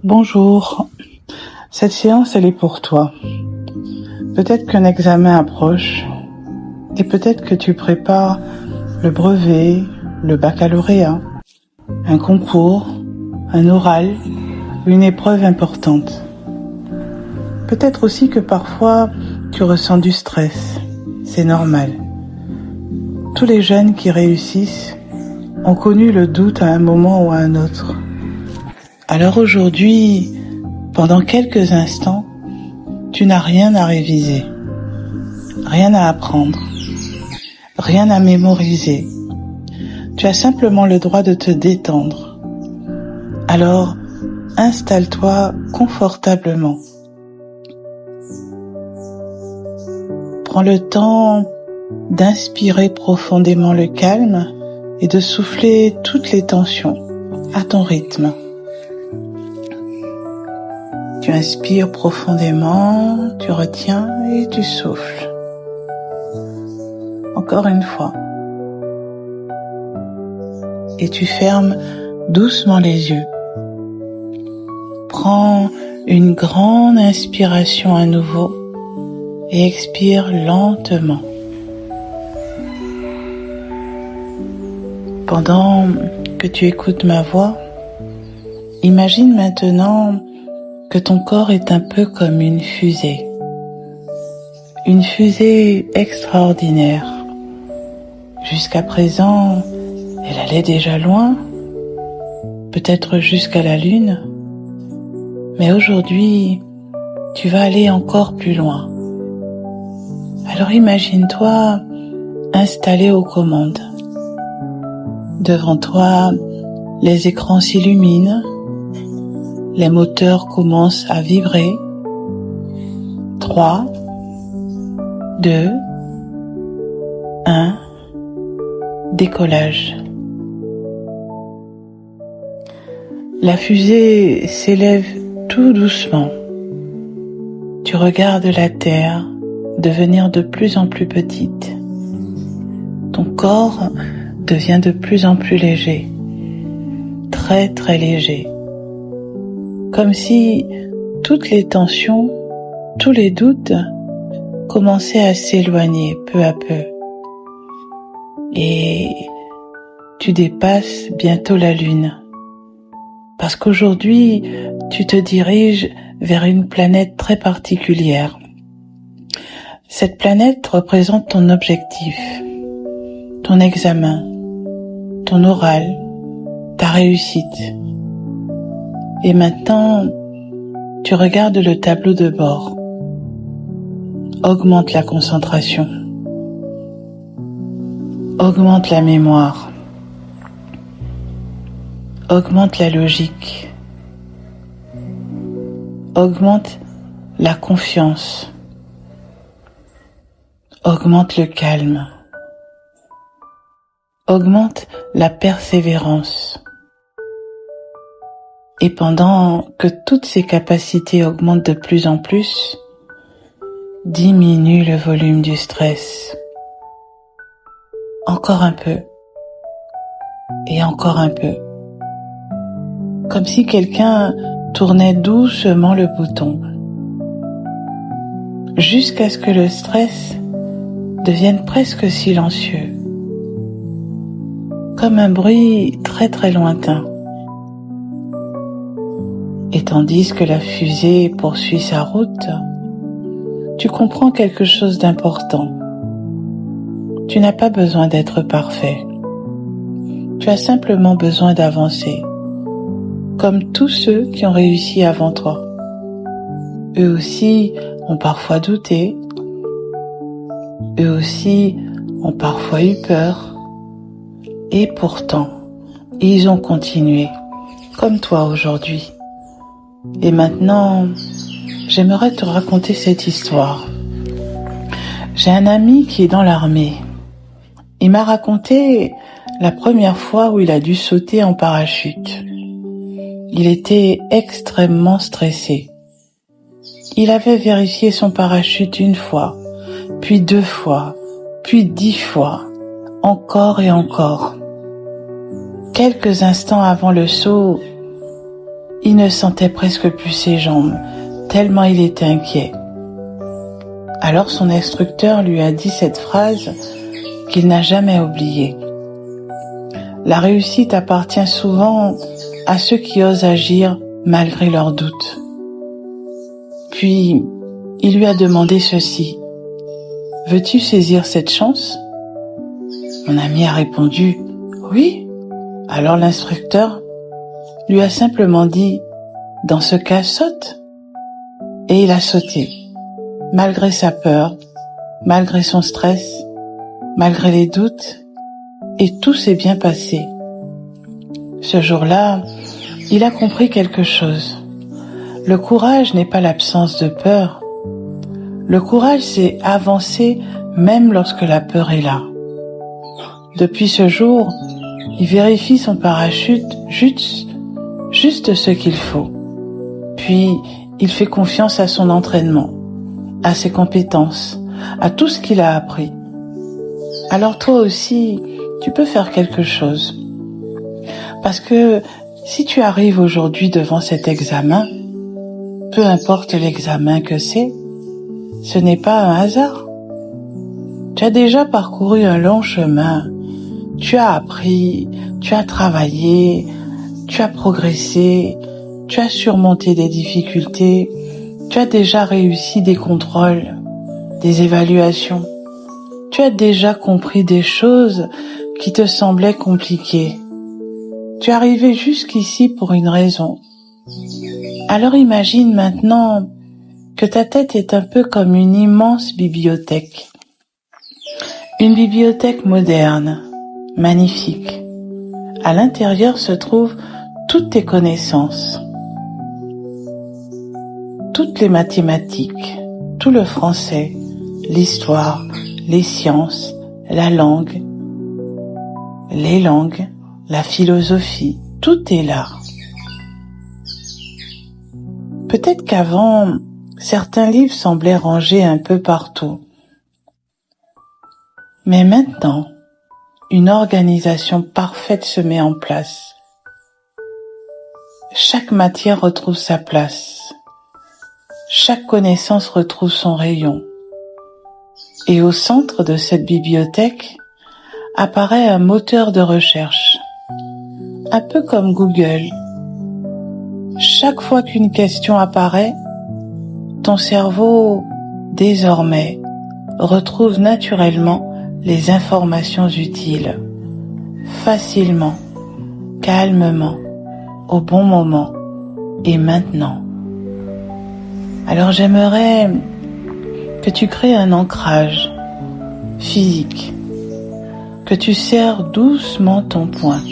Bonjour, cette séance elle est pour toi. Peut-être qu'un examen approche et peut-être que tu prépares le brevet, le baccalauréat, un concours, un oral, une épreuve importante. Peut-être aussi que parfois tu ressens du stress, c'est normal. Tous les jeunes qui réussissent ont connu le doute à un moment ou à un autre. Alors aujourd'hui, pendant quelques instants, tu n'as rien à réviser, rien à apprendre, rien à mémoriser. Tu as simplement le droit de te détendre. Alors, installe-toi confortablement. Prends le temps d'inspirer profondément le calme et de souffler toutes les tensions à ton rythme. Tu inspires profondément, tu retiens et tu souffles. Encore une fois. Et tu fermes doucement les yeux. Prends une grande inspiration à nouveau et expire lentement. Pendant que tu écoutes ma voix, imagine maintenant que ton corps est un peu comme une fusée extraordinaire. Jusqu'à présent, elle allait déjà loin, peut-être jusqu'à la Lune, mais aujourd'hui, tu vas aller encore plus loin. Alors imagine-toi installé aux commandes. Devant toi, les écrans s'illuminent, les moteurs commencent à vibrer. 3, 2, 1, décollage. La fusée s'élève tout doucement. Tu regardes la Terre devenir de plus en plus petite. Ton corps devient de plus en plus léger, très très léger. Comme si toutes les tensions, tous les doutes commençaient à s'éloigner peu à peu. Et tu dépasses bientôt la Lune. Parce qu'aujourd'hui, tu te diriges vers une planète très particulière. Cette planète représente ton objectif, ton examen, ton oral, ta réussite. Et maintenant, tu regardes le tableau de bord. Augmente la concentration. Augmente la mémoire. Augmente la logique. Augmente la confiance. Augmente le calme. Augmente la persévérance. Et pendant que toutes ces capacités augmentent de plus en plus, diminue le volume du stress. Encore un peu. Et encore un peu. Comme si quelqu'un tournait doucement le bouton. Jusqu'à ce que le stress devienne presque silencieux. Comme un bruit très très lointain. Et tandis que la fusée poursuit sa route, tu comprends quelque chose d'important. Tu n'as pas besoin d'être parfait. Tu as simplement besoin d'avancer, comme tous ceux qui ont réussi avant toi. Eux aussi ont parfois douté. Eux aussi ont parfois eu peur. Et pourtant, ils ont continué, comme toi aujourd'hui. Et maintenant, j'aimerais te raconter cette histoire. J'ai un ami qui est dans l'armée. Il m'a raconté la première fois où il a dû sauter en parachute. Il était extrêmement stressé. Il avait vérifié son parachute 1 fois, puis 2 fois, puis 10 fois, encore et encore. Quelques instants avant le saut, Il ne sentait presque plus ses jambes, tellement il était inquiet. Alors son instructeur lui a dit cette phrase qu'il n'a jamais oubliée. La réussite appartient souvent à ceux qui osent agir malgré leurs doutes. Puis, il lui a demandé ceci. « Veux-tu saisir cette chance ?» Mon ami a répondu « Oui ». Alors l'instructeur lui a simplement dit « Dans ce cas, saute ». Et il a sauté, malgré sa peur, malgré son stress, malgré les doutes, et tout s'est bien passé. Ce jour-là, il a compris quelque chose. Le courage n'est pas l'absence de peur. Le courage, c'est avancer même lorsque la peur est là. Depuis ce jour, il vérifie son parachute juste ce qu'il faut. Puis, il fait confiance à son entraînement, à ses compétences, à tout ce qu'il a appris. Alors toi aussi, tu peux faire quelque chose. Parce que si tu arrives aujourd'hui devant cet examen, peu importe l'examen que c'est, ce n'est pas un hasard. Tu as déjà parcouru un long chemin, tu as appris, tu as travaillé, tu as progressé, tu as surmonté des difficultés, tu as déjà réussi des contrôles, des évaluations. Tu as déjà compris des choses qui te semblaient compliquées. Tu es arrivé jusqu'ici pour une raison. Alors imagine maintenant que ta tête est un peu comme une immense bibliothèque. Une bibliothèque moderne, magnifique. À l'intérieur se trouvent toutes tes connaissances, toutes les mathématiques, tout le français, l'histoire, les sciences, la langue, les langues, la philosophie, tout est là. Peut-être qu'avant, certains livres semblaient rangés un peu partout. Mais maintenant, une organisation parfaite se met en place. Chaque matière retrouve sa place. Chaque connaissance retrouve son rayon. Et au centre de cette bibliothèque apparaît un moteur de recherche, un peu comme Google. Chaque fois qu'une question apparaît, ton cerveau, désormais, retrouve naturellement les informations utiles, facilement, calmement, au bon moment et maintenant. Alors j'aimerais que tu crées un ancrage physique, que tu serres doucement ton poing,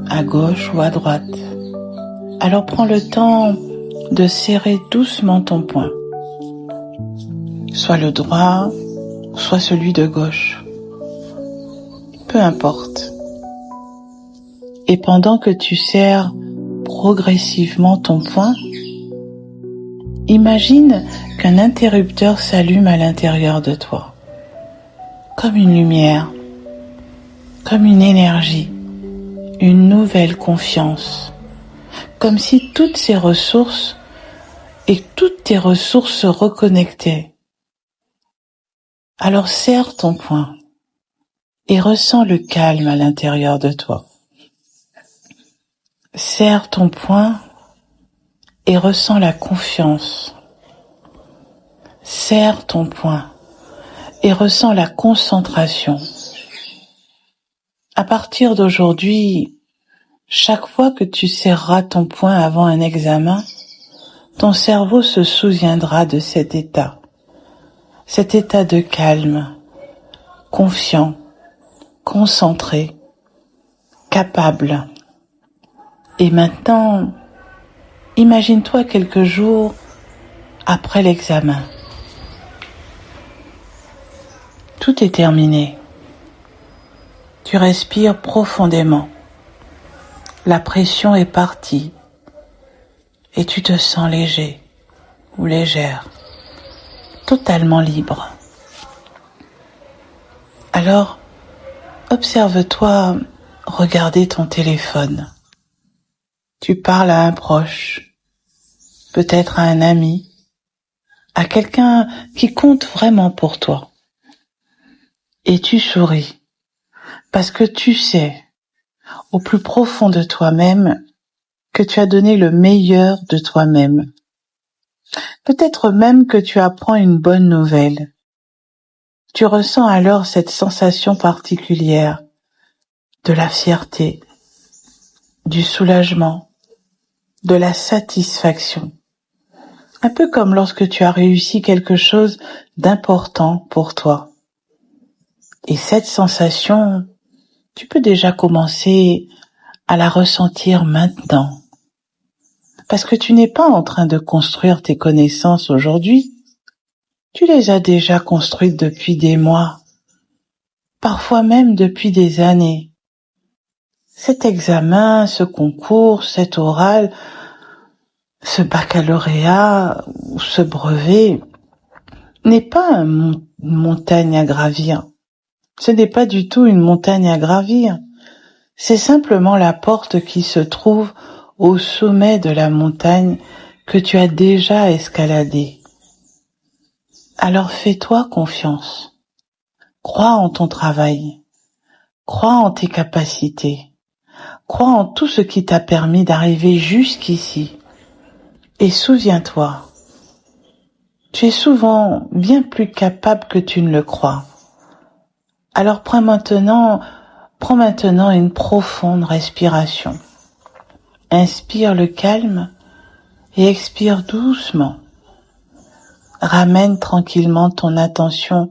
à gauche ou à droite. Alors prends le temps de serrer doucement ton poing, soit le droit, soit celui de gauche, peu importe. Et pendant que tu serres progressivement ton poing, imagine qu'un interrupteur s'allume à l'intérieur de toi, comme une lumière, comme une énergie, une nouvelle confiance, comme si toutes ces ressources et toutes tes ressources se reconnectaient. Alors serre ton poing et ressens le calme à l'intérieur de toi. Serre ton poing et ressens la confiance. Serre ton poing et ressens la concentration. À partir d'aujourd'hui, chaque fois que tu serreras ton poing avant un examen, ton cerveau se souviendra de cet état de calme, confiant, concentré, capable. Et maintenant, imagine-toi quelques jours après l'examen. Tout est terminé. Tu respires profondément. La pression est partie et tu te sens léger ou légère, totalement libre. Alors, observe-toi regarder ton téléphone. Tu parles à un proche, peut-être à un ami, à quelqu'un qui compte vraiment pour toi. Et tu souris, parce que tu sais, au plus profond de toi-même, que tu as donné le meilleur de toi-même. Peut-être même que tu apprends une bonne nouvelle. Tu ressens alors cette sensation particulière de la fierté, du soulagement, de la satisfaction. Un peu comme lorsque tu as réussi quelque chose d'important pour toi. Et cette sensation, tu peux déjà commencer à la ressentir maintenant. Parce que tu n'es pas en train de construire tes connaissances aujourd'hui. Tu les as déjà construites depuis des mois, parfois même depuis des années. Cet examen, ce concours, cet oral, ce baccalauréat ou ce brevet n'est pas une montagne à gravir. Ce n'est pas du tout une montagne à gravir. C'est simplement la porte qui se trouve au sommet de la montagne que tu as déjà escaladée. Alors fais-toi confiance. Crois en ton travail. Crois en tes capacités. Crois en tout ce qui t'a permis d'arriver jusqu'ici. Et souviens-toi, tu es souvent bien plus capable que tu ne le crois. Alors prends maintenant une profonde respiration. Inspire le calme et expire doucement. Ramène tranquillement ton attention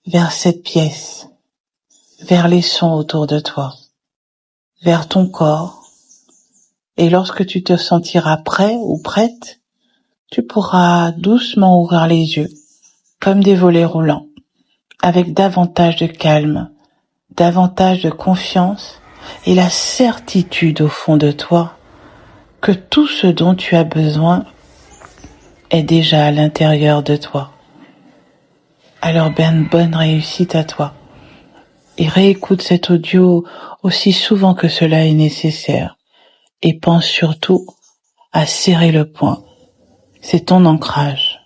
vers cette pièce, vers les sons autour de toi, vers ton corps. Et lorsque tu te sentiras prêt ou prête, tu pourras doucement ouvrir les yeux, comme des volets roulants, avec davantage de calme, davantage de confiance et la certitude au fond de toi que tout ce dont tu as besoin est déjà à l'intérieur de toi. Alors bonne réussite à toi. Et réécoute cet audio aussi souvent que cela est nécessaire. Et pense surtout à serrer le poing. C'est ton ancrage.